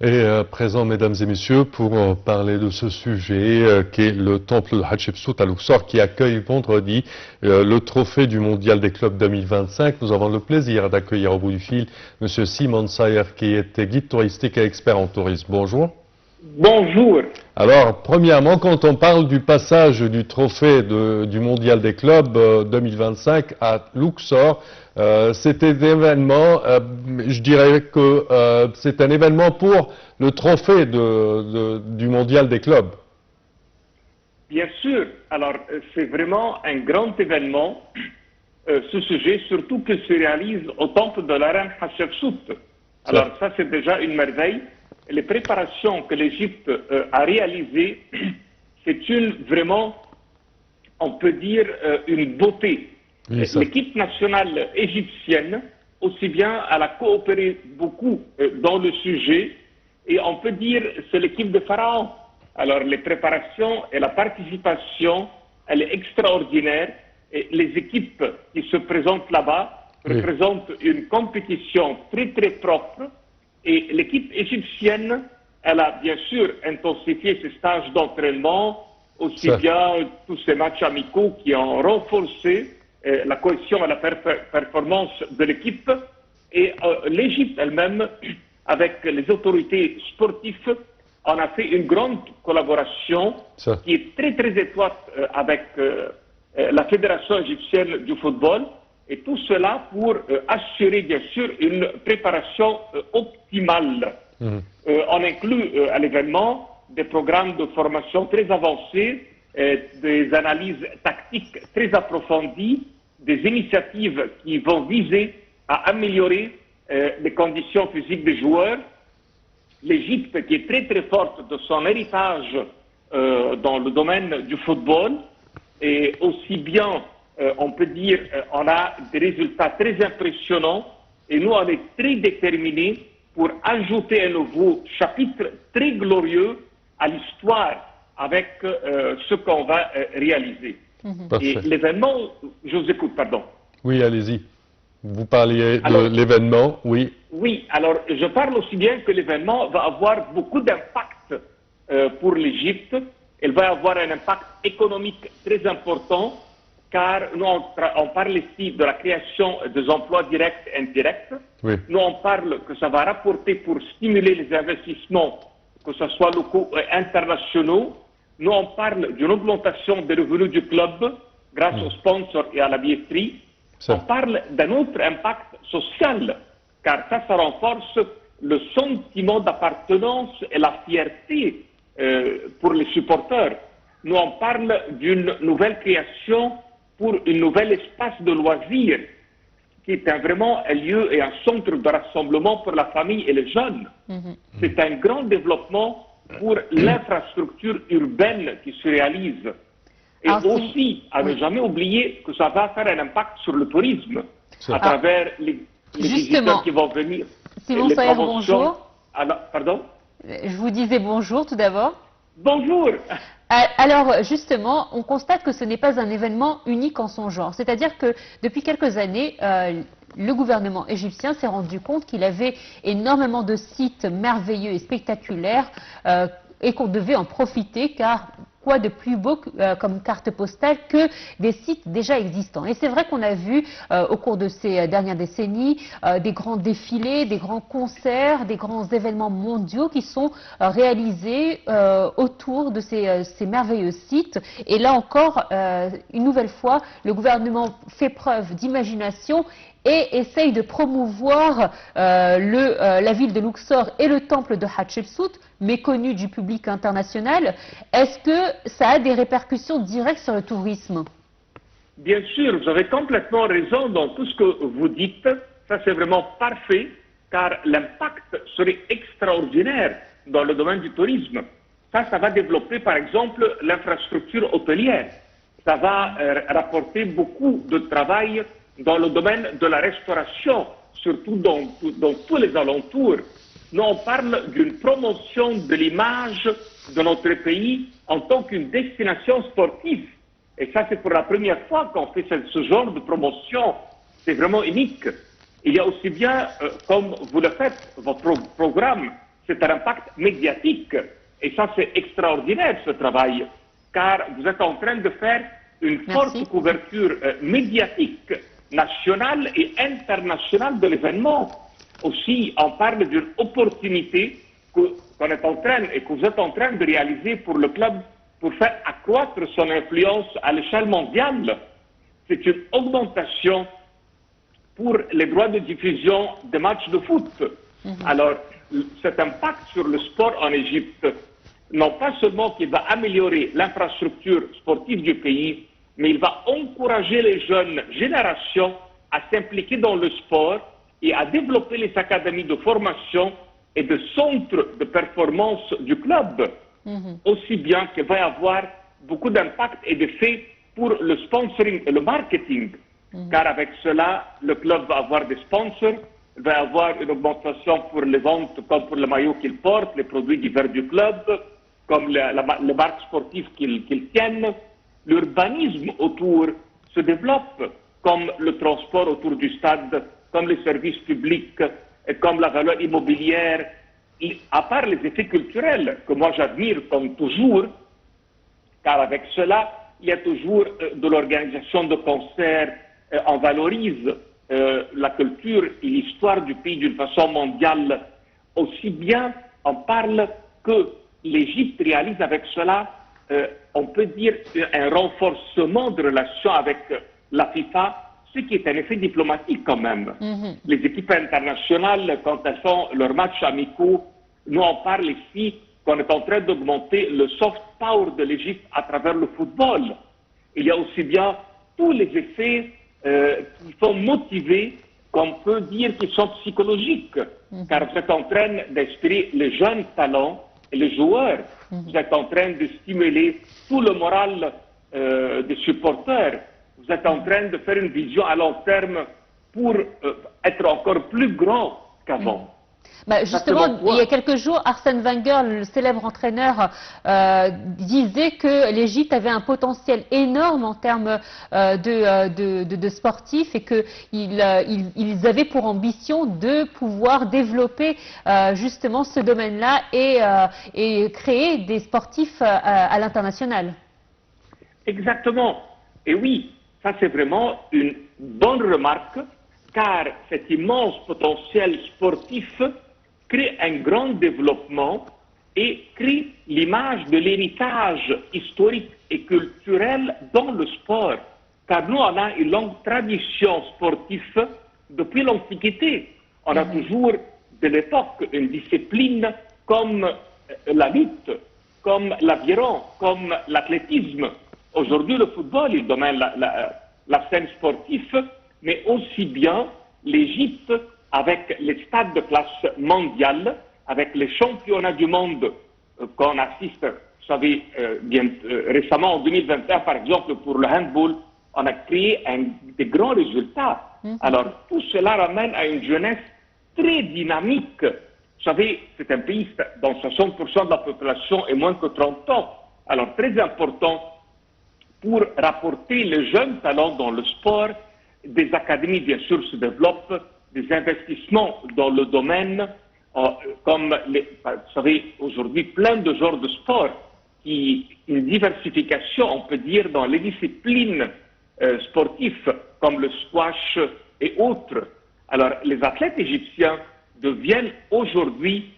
Et présent, mesdames et messieurs, pour parler de ce sujet qui est le temple de Hatshepsut à Luxor qui accueille vendredi le trophée du mondial des clubs 2025. Nous avons le plaisir d'accueillir au bout du fil M. Simon Sayer qui est guide touristique et expert en tourisme. Bonjour. Bonjour. Alors, premièrement, quand on parle du passage du trophée du mondial des clubs 2025 à Luxor, c'était un événement, je dirais que c'est un événement pour le trophée du mondial des clubs. Bien sûr. Alors, c'est vraiment un grand événement, ce sujet, surtout qu'il se réalise au temple de la reine Hatshepsut. Alors, ça, c'est déjà une merveille. Les préparations que l'Égypte a réalisées, c'est vraiment, on peut dire, une beauté. Oui, l'équipe nationale égyptienne, aussi bien, elle a coopéré beaucoup dans le sujet, et on peut dire c'est l'équipe de Pharaon. Alors les préparations et la participation, elle est extraordinaire, et les équipes qui se présentent là-bas représentent une compétition très très propre. Et l'équipe égyptienne, elle a bien sûr intensifié ses stages d'entraînement, aussi bien tous ces matchs amicaux qui ont renforcé la cohésion et la performance de l'équipe. Et l'Égypte elle-même, avec les autorités sportives, on a fait une grande collaboration qui est très très étroite avec la Fédération égyptienne du football. Et tout cela pour assurer, bien sûr, une préparation optimale. On inclut à l'événement des programmes de formation très avancés, des analyses tactiques très approfondies, des initiatives qui vont viser à améliorer les conditions physiques des joueurs. L'Égypte, qui est très très forte de son héritage dans le domaine du football, et aussi bien on peut dire, on a des résultats très impressionnants et nous, on est très déterminés pour ajouter un nouveau chapitre très glorieux à l'histoire avec ce qu'on va réaliser. Et l'événement, je vous écoute, pardon. Oui, allez-y. Vous parliez de l'événement, oui. Oui, alors je parle aussi bien que l'événement va avoir beaucoup d'impact pour l'Égypte. Il va avoir un impact économique très important, car nous, on parle ici de la création des emplois directs et indirects. Oui. Nous, on parle que ça va rapporter pour stimuler les investissements, que ce soit locaux et internationaux. Nous, on parle d'une augmentation des revenus du club grâce aux sponsors et à la billetterie. On parle d'un autre impact social, car ça renforce le sentiment d'appartenance et la fierté pour les supporters. Nous, on parle d'une nouvelle création pour un nouvel espace de loisirs, qui est vraiment un lieu et un centre de rassemblement pour la famille et les jeunes. C'est un grand développement pour l'infrastructure urbaine qui se réalise. Et aussi, à ne jamais oublier que ça va faire un impact sur le tourisme, à travers les visiteurs qui vont venir. Simon Sayer, bonjour. Pardon? Je vous disais bonjour tout d'abord. Bonjour. Alors justement, on constate que ce n'est pas un événement unique en son genre. C'est-à-dire que depuis quelques années, le gouvernement égyptien s'est rendu compte qu'il avait énormément de sites merveilleux et spectaculaires et qu'on devait en profiter, car quoi de plus beau comme carte postale que des sites déjà existants. Et c'est vrai qu'on a vu au cours de ces dernières décennies des grands défilés, des grands concerts, des grands événements mondiaux qui sont réalisés autour de ces merveilleux sites. Et là encore, une nouvelle fois, le gouvernement fait preuve d'imagination et essaye de promouvoir la ville de Luxor et le temple de Hatshepsut, méconnu du public international. Est-ce que ça a des répercussions directes sur le tourisme? Bien sûr, vous avez complètement raison dans tout ce que vous dites. Ça, c'est vraiment parfait, car l'impact serait extraordinaire dans le domaine du tourisme. Ça va développer, par exemple, l'infrastructure hôtelière. Ça va rapporter beaucoup de travail dans le domaine de la restauration, surtout dans tous les alentours. Nous, on parle d'une promotion de l'image de notre pays en tant qu'une destination sportive. Et ça, c'est pour la première fois qu'on fait ce genre de promotion. C'est vraiment unique. Il y a aussi bien, comme vous le faites, votre programme, c'est un impact médiatique. Et ça, c'est extraordinaire, ce travail, car vous êtes en train de faire une forte couverture médiatique nationale et internationale de l'événement. Aussi, on parle d'une opportunité qu'on est en train et que vous êtes en train de réaliser pour le club pour faire accroître son influence à l'échelle mondiale. C'est une augmentation pour les droits de diffusion des matchs de foot. Alors, cet impact sur le sport en Égypte, non pas seulement qu'il va améliorer l'infrastructure sportive du pays, mais il va encourager les jeunes générations à s'impliquer dans le sport et à développer les académies de formation et de centres de performance du club. Aussi bien qu'il va y avoir beaucoup d'impact et d'effets pour le sponsoring et le marketing. Car avec cela, le club va avoir des sponsors, va avoir une augmentation pour les ventes, comme pour le maillot qu'il porte, les produits divers du club, comme les marques sportives qu'ils tiennent. L'urbanisme autour se développe, comme le transport autour du stade, comme les services publics, et comme la valeur immobilière, à part les effets culturels que moi j'admire comme toujours, car avec cela, il y a toujours de l'organisation de concerts, on valorise la culture et l'histoire du pays d'une façon mondiale. Aussi bien, on parle que l'Égypte réalise avec cela, on peut dire, un renforcement de relations avec la FIFA, ce qui est un effet diplomatique quand même. Les équipes internationales, quand elles font leurs matchs amicaux, nous on parle ici qu'on est en train d'augmenter le soft power de l'Égypte à travers le football. Il y a aussi bien tous les effets qui sont motivés, qu'on peut dire qu'ils sont psychologiques, car vous êtes en train d'inspirer les jeunes talents et les joueurs. Vous êtes en train de stimuler tout le moral des supporters. Vous êtes en train de faire une vision à long terme pour être encore plus grand qu'avant. Justement, il y a quelques jours, Arsène Wenger, le célèbre entraîneur, disait que l'Égypte avait un potentiel énorme en termes de sportifs et qu'ils avaient pour ambition de pouvoir développer justement ce domaine-là et créer des sportifs à l'international. Exactement. Et oui, ça c'est vraiment une bonne remarque, car cet immense potentiel sportif crée un grand développement et crée l'image de l'héritage historique et culturel dans le sport. Car nous, on a une longue tradition sportive depuis l'Antiquité. On a toujours, de l'époque, une discipline comme la lutte, comme l'aviron, comme l'athlétisme. Aujourd'hui, le football, il domine la scène sportive, mais aussi bien l'Égypte, avec les stades de classe mondiale, avec les championnats du monde qu'on assiste, vous savez, récemment en 2021, par exemple, pour le handball, on a créé des grands résultats. Alors, tout cela ramène à une jeunesse très dynamique. Vous savez, c'est un pays dont 60% de la population est moins que 30 ans. Alors, très important pour rapporter les jeunes talents dans le sport. Des académies, bien sûr, se développent, des investissements dans le domaine, comme, vous savez, aujourd'hui, plein de genres de sport, une diversification, on peut dire, dans les disciplines sportives, comme le squash et autres. Alors, les athlètes égyptiens deviennent aujourd'hui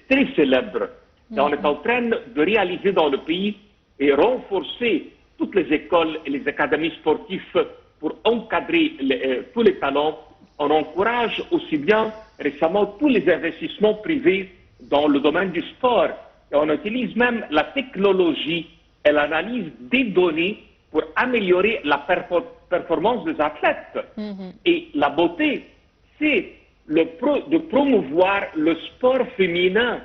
très célèbres. Et on est en train de réaliser dans le pays et renforcer toutes les écoles et les académies sportives pour encadrer tous les talents. On encourage aussi bien récemment tous les investissements privés dans le domaine du sport. Et on utilise même la technologie et l'analyse des données pour améliorer la performance des athlètes. Et la beauté, c'est de promouvoir le sport féminin,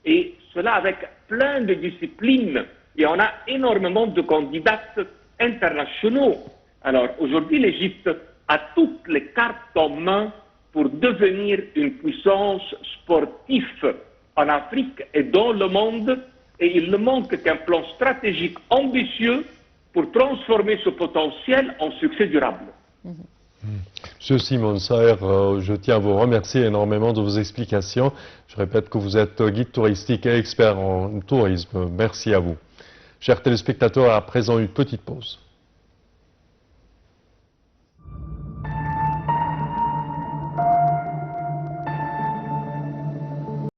et cela avec plein de disciplines. Et on a énormément de candidats internationaux. Alors aujourd'hui, l'Égypte a toutes les cartes en main pour devenir une puissance sportive en Afrique et dans le monde, et il ne manque qu'un plan stratégique ambitieux pour transformer ce potentiel en succès durable. Monsieur Simon Saer, je tiens à vous remercier énormément de vos explications. Je répète que vous êtes guide touristique et expert en tourisme. Merci à vous. Chers téléspectateurs, à présent une petite pause.